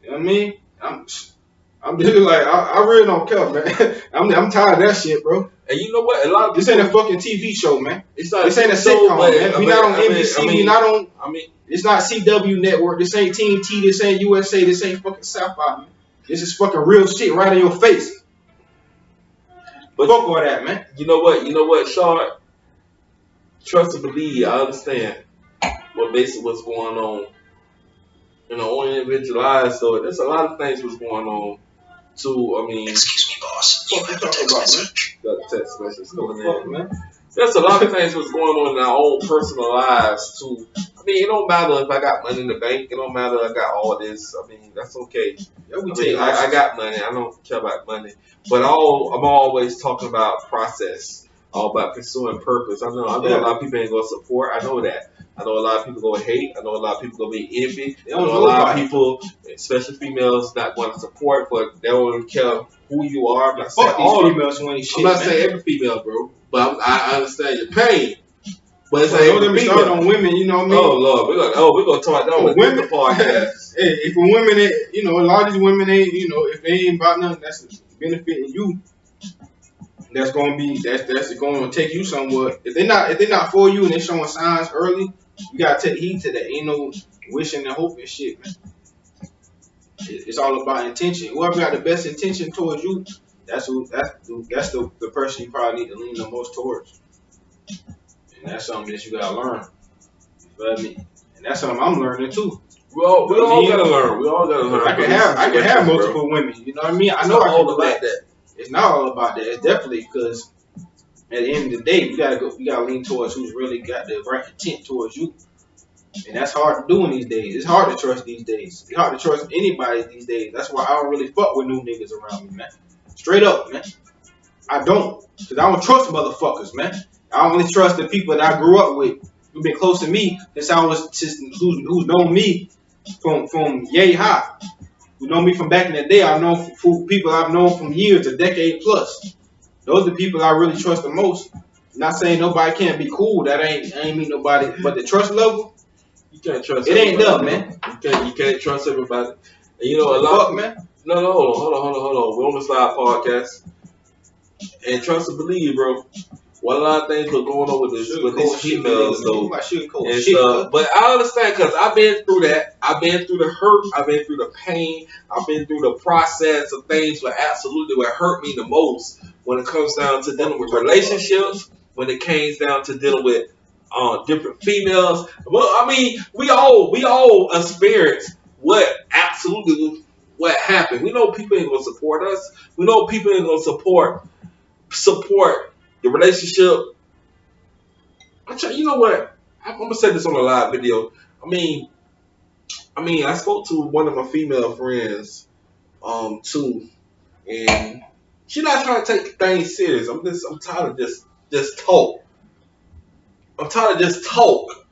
You know what I mean? I'm just like I really don't care, man. I'm tired of that shit, bro. And you know what? A lot of this ain't a fucking TV show, man. This ain't a sitcom, man. We not on NBC. We not on. It's not CW Network. This ain't TNT. This ain't USA. This ain't fucking South Park, man. This is fucking real shit right in your face. But fuck all that, man. You know what, Sean? Trust and believe. I understand what basically what's going on. You know, on individualized, so there's a lot of things what's going on. Too, I mean, excuse me, boss. What you talking about, man? Got the text message coming in, man. There's a lot of things what's going on in our own personal lives too. I mean, it don't matter if I got money in the bank. It don't matter if I got all this. I mean, that's okay. I got money. I don't care about money. But I'm always talking about process, all about pursuing purpose. I know a lot of people ain't gonna support. I know that. I know a lot of people gonna hate. I know a lot of people gonna be envy. I know a lot of people, especially females, not going to support, but they don't care who you are. I'm not saying all females who ain't shit. I'm not saying every female, bro, but I understand your pain. But it's like every female on women, you know what I mean? Oh Lord, we're gonna talk that on the women podcast. Hey, if a women ain't, you know, a lot of these women ain't, you know, if they ain't about nothing that's benefiting you, that's gonna take you somewhere. If they're not for you and they showing signs early, you gotta take heed to that. Ain't no wishing and hoping shit, man. It's all about intention. Whoever got the best intention towards you, that's the person you probably need to lean the most towards. And that's something that you gotta learn. You feel me? And that's something I'm learning too. We all gotta learn. We all gotta learn. I can have multiple women. You know what I mean? I know I can do that. It's not all about that. It's definitely because at the end of the day, we gotta lean towards who's really got the right intent towards you. And that's hard to do in these days. It's hard to trust these days. It's hard to trust anybody these days. That's why I don't really fuck with new niggas around me, man. Straight up, man. I don't. Because I don't trust motherfuckers, man. I only trust the people that I grew up with, who've been close to me since I was who's known me from yay high. Who know me from back in the day. I've known people I've known from years, a decade plus. Those are the people I really trust the most. I'm not saying nobody can't be cool. That ain't mean nobody. But the trust level, you can't trust. It ain't done, man. You can't trust everybody. And you know a lot. Man. No, hold on. We're on the Slide Podcast. And trust and believe, bro. Well, a lot of things were going on with these females, though. And stuff. But I understand because I've been through that. I've been through the hurt. I've been through the pain. I've been through the process of things that absolutely would hurt me the most when it comes down to dealing with relationships, when it comes down to dealing with different females. Well, I mean, we all experience what happened. We know people ain't gonna support us. We know people ain't gonna support the relationship. You know what? I'm gonna say this on a live video. I mean, I spoke to one of my female friends, too, and she's not trying to take things serious. I'm tired of just talk. I'm tired of just talk.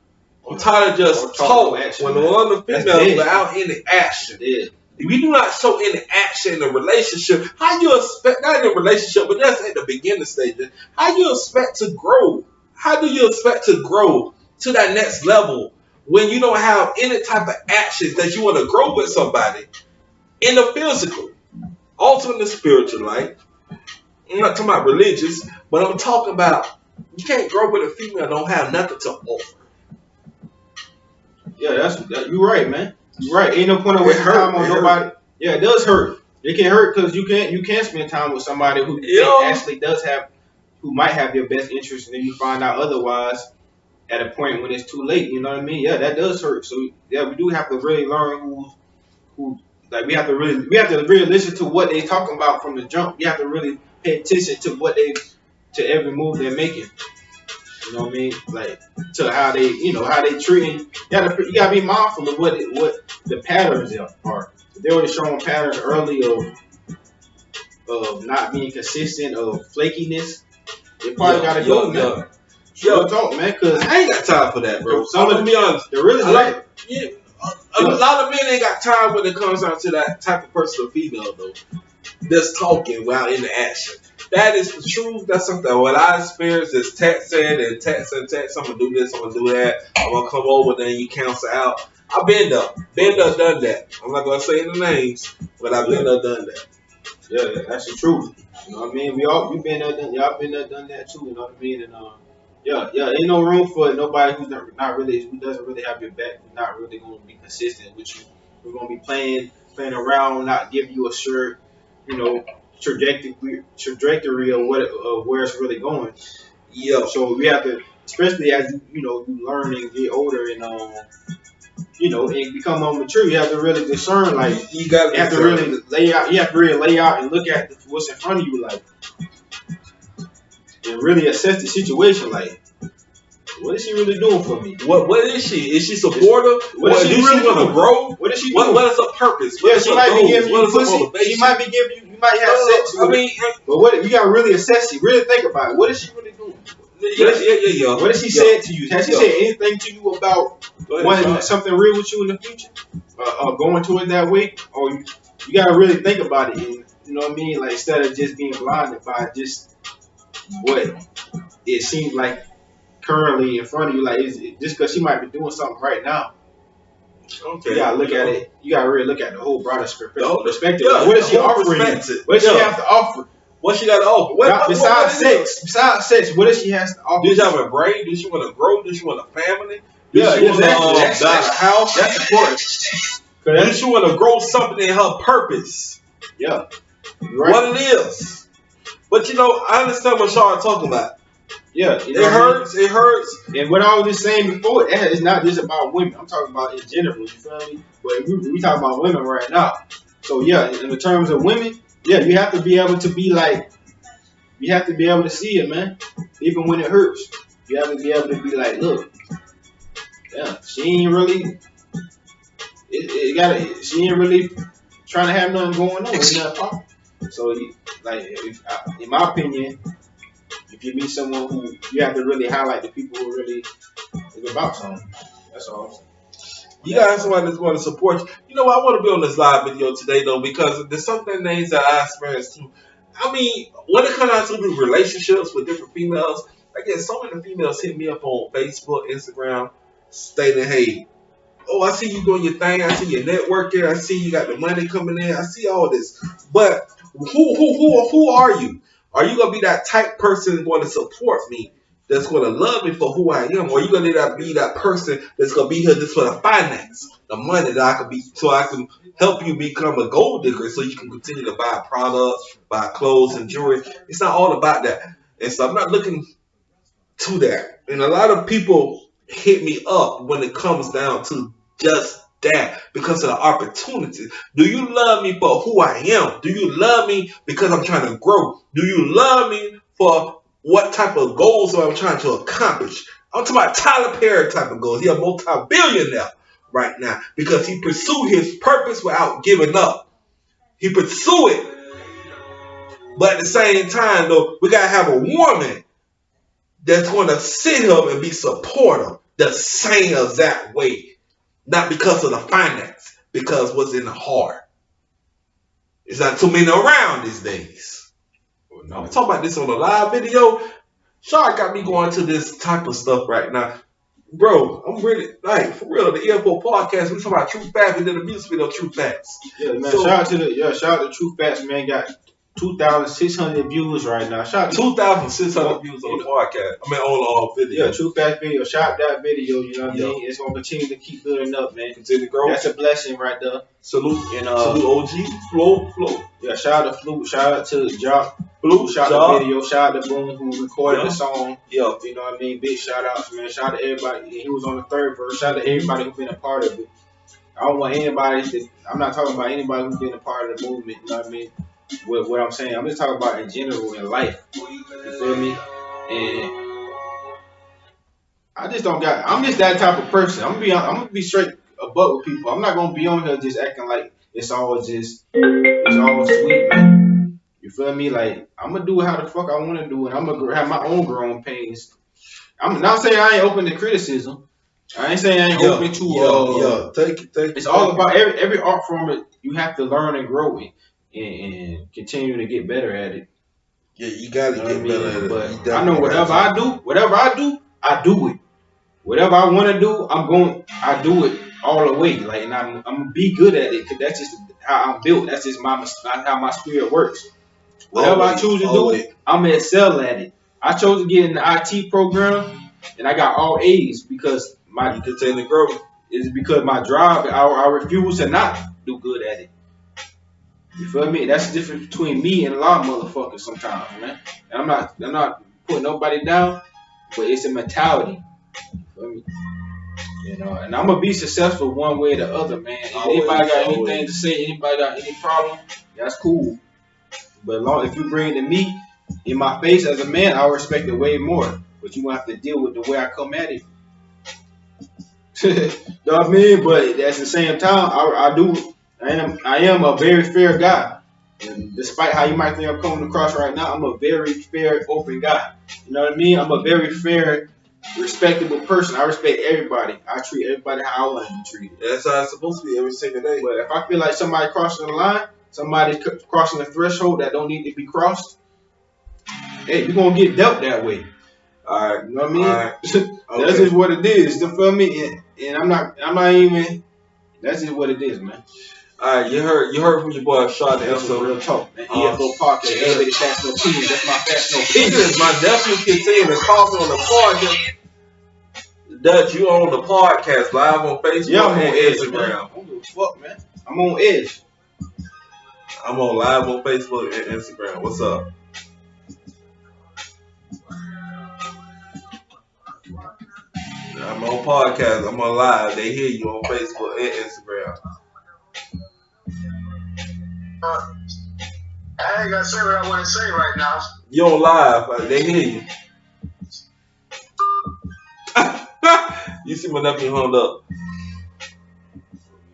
I'm tired of just talk. When one of the females are out in the action. Yeah. If you do not show any action in a relationship, how you expect, not in a relationship, but just at the beginning stages, how you expect to grow? How do you expect to grow to that next level when you don't have any type of actions that you want to grow with somebody in the physical, also in the spiritual life? I'm not talking about religious, but I'm talking about you can't grow with a female that don't have nothing to offer. Yeah, you're right, man. You're right. Ain't no point of wasting time on nobody. Yeah, it does hurt. It can hurt because you can't spend time with somebody who actually who might have your best interest, and then you find out otherwise at a point when it's too late. You know what I mean? Yeah, that does hurt. So yeah, we do have to really learn who like we have to really listen to what they talking about from the jump. You have to really pay attention to every move they're making. You know what I mean? Like to how they treating. You gotta be mindful of what the patterns are. If they were showing patterns early of not being consistent, of flakiness, they probably gotta go now. Real talk, man. Cause I ain't got time for that, bro. I'm gonna be honest. They're really like a lot of men ain't got time when it comes down to that type of person or female though. Just talking while in the action. That is the truth. That's something what I experienced is texting and text. I'm gonna do this. I'm gonna do that. I'm gonna come over. Then you cancel out. I've been there, done that. I'm not gonna say the names, but I've been there, done that. Yeah, that's the truth. You know what I mean? We've been there, done. Y'all been there, done that too. You know what I mean? And yeah, ain't no room for nobody who doesn't really have your back. Who's not really gonna be consistent with you. We're gonna be playing around, not give you a sure, trajectory of where it's really going. Yeah. So we have to, especially as you learn and get older and and become more mature, you have to really discern. Like you have to really lay out. You have to really lay out and look at what's in front of you, like, and really assess the situation. Like, what is she really doing for me? What is she? Is she supportive? Does she want to grow? What is she doing? What is her purpose? She might be giving you pussy. She might be giving you. You might have sex. But what you gotta really assess it. Really think about it. What is she really doing? What has she said to you? Has she said anything to you about wanting something real with you in the future? Going toward that way? Or you gotta really think about it. And, you know what I mean? Like instead of just being blinded by just what it seems like currently in front of you, like just because she might be doing something right now. Okay. You gotta look at it. You gotta really look at the whole broader perspective. Yeah, what is she offering you? What does she have to offer? What she got to offer? Besides sex, what does she have to offer? Does she have a brain? Does she want to grow? Does she want a family? Does she want to buy a house? That's important. Does she want to grow something in her purpose? Yeah. Right. What it is. But I understand what y'all are talking about. Yeah, it hurts. It hurts. And what I was just saying before, it's not just about women. I'm talking about in general. You feel me? But we talking about women right now. So yeah, in the terms of women, yeah, you have to be able to be like, you have to be able to see it, man. Even when it hurts, you have to be able to be like, look, yeah, she ain't really trying to have nothing going on. It's not problem. So, in my opinion, if you meet someone who, you have to really highlight the people who really is about something. That's all I'm saying. You got somebody that's going to support you. I want to be on this live video today, though, because there's some things that I experienced, too. I mean, when it comes down to relationships with different females, I get so many females hit me up on Facebook, Instagram, stating, hey, I see you doing your thing. I see you networking. I see you got the money coming in. I see all this. But who are you? Are you gonna be that type person going to support me? That's gonna love me for who I am, or are you gonna be that person that's gonna be here just for the finance, the money that I can be, so I can help you become a gold digger, so you can continue to buy products, buy clothes and jewelry. It's not all about that, and so I'm not looking to that. And a lot of people hit me up when it comes down to just that because of the opportunity. Do you love me for who I am? Do you love me because I'm trying to grow? Do you love me for what type of goals I'm trying to accomplish? I'm talking about Tyler Perry type of goals. He's a multi-billionaire right now because he pursued his purpose without giving up. He pursued it. But at the same time, though, we got to have a woman that's going to sit him and be supportive the same exact way. Not because of the finance, because what's in the heart. There's not too many around these days. I'm talking about this on a live video. Sean got me going to this type of stuff right now. Bro, I'm really, like, for real, the EFO Podcast, we talking about True Facts. We did a music video, True Facts. Yeah, man, so, shout out to True Facts, man. Got 2,600 views right now. Shout out to 2,600 views on the podcast. I mean, on the video. Yeah, True Facts video. Shout out that video, you know what I mean? It's going to continue to keep building up, man. Continue to grow. That's a blessing right there. Salute. And, salute OG. Flo. Yeah, shout out to Flu. Shout out to Jock. Flu. Shout out to video. Shout out to Boom who recorded the song. Yeah. You know what I mean? Big shout outs, man. Shout out to everybody. He was on the third verse. Shout out to everybody who's been a part of it. I don't want anybody I'm not talking about anybody who's been a part of the movement, you know what I mean? What I'm saying, I'm just talking about in general in life. You feel me? And I'm just that type of person. I'm gonna be straight above with people. I'm not gonna be on here just acting like it's all sweet, man. You feel me? Like, I'm gonna do it how the fuck I wanna do it. I'm gonna have my own growing pains. I'm not saying I ain't open to criticism. I ain't saying I ain't open to Take it. It's all about every art form you have to learn and grow in. And continue to get better at it. Yeah, you gotta get better at it. But I know whatever I do, I do it. Whatever I want to do, I do it all the way. Like, and I'm gonna be good at it because that's just how I'm built. That's just how my spirit works. Whatever I choose to do, I'm gonna excel at it. I chose to get in the IT program, and I got all A's because you continue to grow. It's because my drive. I refuse to not do good at it. You feel me? That's the difference between me and a lot of motherfuckers sometimes, man. And I'm not putting nobody down, but it's a mentality. You feel me? You know, and I'm gonna be successful one way or the other, man. Anybody got anything to say? Anybody got any problem? That's cool. But if you bring it to me in my face as a man, I respect it way more. But you gonna have to deal with the way I come at it. You know what I mean? But at the same time, I am a very fair guy. And despite how you might think I'm coming across right now, I'm a very fair, open guy. You know what I mean? I'm a very fair, respectable person. I respect everybody. I treat everybody how I want to be treated. That's how it's supposed to be every single day. But if I feel like somebody crossing the line, somebody crossing the threshold that don't need to be crossed, hey, you're going to get dealt that way. All right. You know what I mean? Right. Okay. That's just what it is. You feel me? And I'm not even, that's just what it is, man. All right, you heard from your boy Sean the episode. Real talk, man. EFO Podcast. Everybody that's no opinion. That's my personal opinion. My nephew continuing to call me on the podcast. Dutch, you on the podcast live on Facebook and Instagram. I don't give a fuck, man. I'm on edge. I'm on live on Facebook and Instagram. What's up? I'm on podcast. I'm on live. They hear you on Facebook and Instagram. I ain't gotta say what I want to say right now. You on live. They hear you. You see my nephew hung up.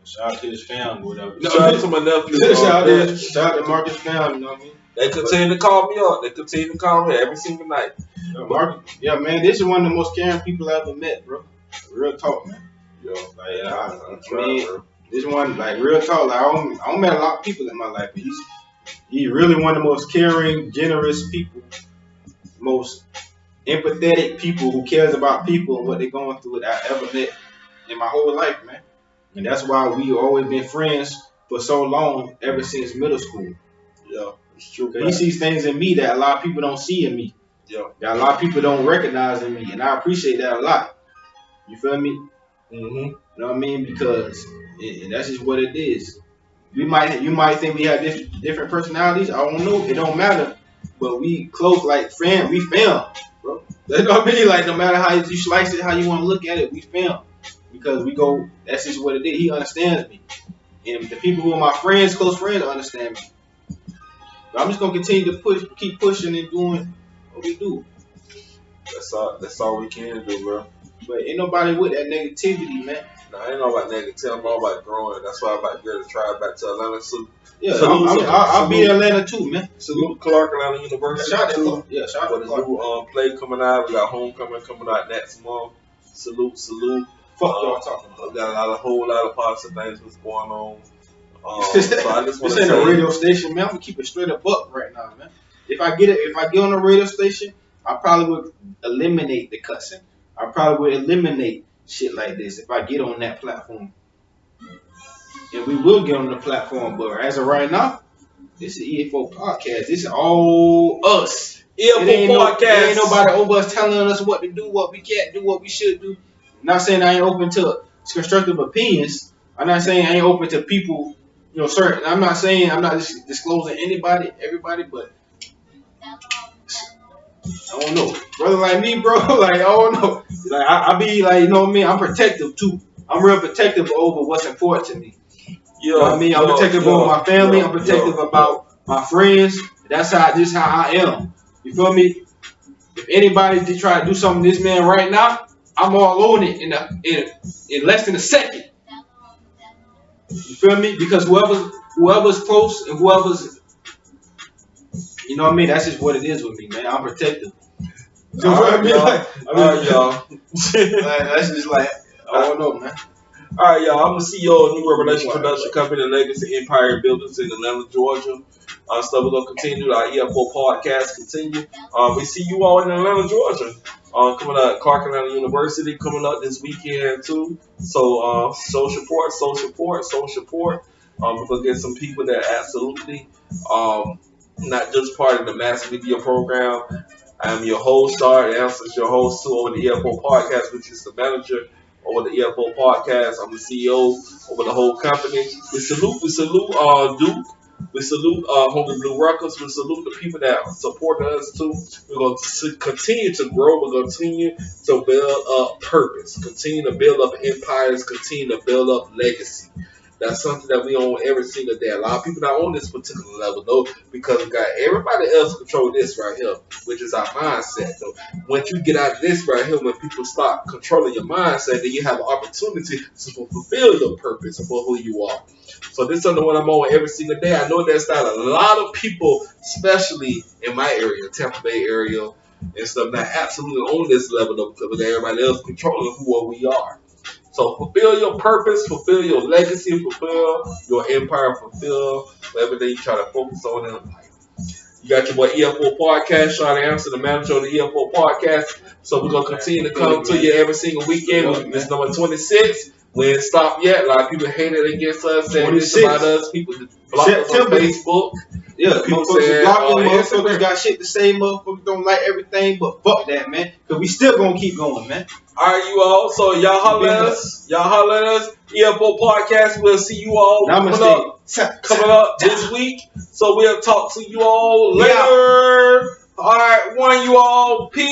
Shout out to his family, whatever. Shout out to my nephew. Shout out to Marcus' family, you know what I mean? They continue to call me up. They continue to call me every single night. Yeah, man, this is one of the most caring people I ever met, bro. Real talk, man. Yo, bro. This one, like, real talk. Like, I don't met a lot of people in my life, but he's really one of the most caring, generous people, most empathetic people who cares about people and what they're going through that I ever met in my whole life, man. And that's why we always been friends for so long, ever since middle school. Yeah. It's true. Because he sees things in me that a lot of people don't see in me. Yeah. That a lot of people don't recognize in me, and I appreciate that a lot. You feel me? Mm-hmm. You know what I mean? Because that's just what it is. You might think we have different personalities. I don't know. It don't matter. But we close like fam. We fam, bro. You know what I mean? Like no matter how you slice it, how you want to look at it, we fam. Because we go. That's just what it is. He understands me, and the people who are my friends, close friends, understand me. But I'm just gonna continue to keep pushing and doing what we do. That's all we can do, bro. But ain't nobody with that negativity, man. No, I ain't know about negativity. I'm all about growing. That's why I'm about to get a try back to Atlanta. So, yeah, I'll be in Atlanta too, man. Salute Clark Atlanta University. Shout out to Clark. Yeah, shout out to Clark. New play coming out. We got homecoming coming out next month. Salute. Fuck y'all talking about. We got a whole lot of positive things that's going on. So I just want to say, a radio station, man. I'm gonna keep it straight up right now, man. If I get on a radio station, I probably would eliminate the cussing. I probably would eliminate shit like this if I get on that platform. And we will get on the platform, but as of right now, this is EFO Podcast. This is all us. EFO Podcast. Ain't nobody over us telling us what to do, what we can't do, what we should do. I'm not saying I ain't open to constructive opinions. I'm not saying I ain't open to people, certain. I'm not saying I'm not disclosing everybody, but I don't know. Brother like me, bro, like, I don't know. Like, I be like, you know what I mean? I'm protective, too. I'm real protective over what's important to me. You know what I mean? I'm protective over my family. I'm protective about my friends. That's how I am. You feel me? If anybody did try to do something to this man right now, I'm all on it in less than a second. You feel me? Because whoever's close and whoever's, you know what I mean? That's just what it is with me, man. I'm protective. You know what I mean? Y'all. That's just like, I don't know, man. All right, y'all. I'm the CEO of New Revelation Production Company, the Legacy Empire Buildings in Atlanta, Georgia. So we're going to continue our EFO Podcast. We see you all in Atlanta, Georgia. Coming up at Clark Atlanta University, coming up this weekend, too. So show support. We're going to get some people that absolutely not just part of the mass video program. I'm your host, Star, and Answers your host, too, over the EFO Podcast, which is the manager over the EFO Podcast. I'm the CEO over the whole company. We salute Duke. We salute Hungry Blue Records. We salute the people that support us, too. We're going to continue to grow. We're going to continue to build up purpose, continue to build up empires, continue to build up legacy. That's something that we own every single day. A lot of people not on this particular level, though, because we got everybody else control this right here, which is our mindset, though. Once you get out of this right here, when people start controlling your mindset, then you have an opportunity to fulfill your purpose for who you are. So this is something what I'm on every single day. I know there's not a lot of people, especially in my area, Tampa Bay area, and stuff, not absolutely on this level, though, because everybody else controlling who we are. So fulfill your purpose, fulfill your legacy, fulfill your empire, fulfill whatever you try to focus on in life. You got your boy EFO Podcast, trying to answer the manager of the EFO Podcast. So we're going to continue to come to you every single weekend. This number 26. We ain't stopped yet. A lot of people hated against us, saying this about us. People blocked us on Facebook. Yeah, people saying, motherfuckers got shit to say, motherfuckers don't like everything, but fuck that, man. Because we still going to keep going, man. All right, you all. So y'all holler at us. EFO Podcast. We'll see you all coming up this week. So we'll talk to you all later. Yeah. All right, one, you all. Peace.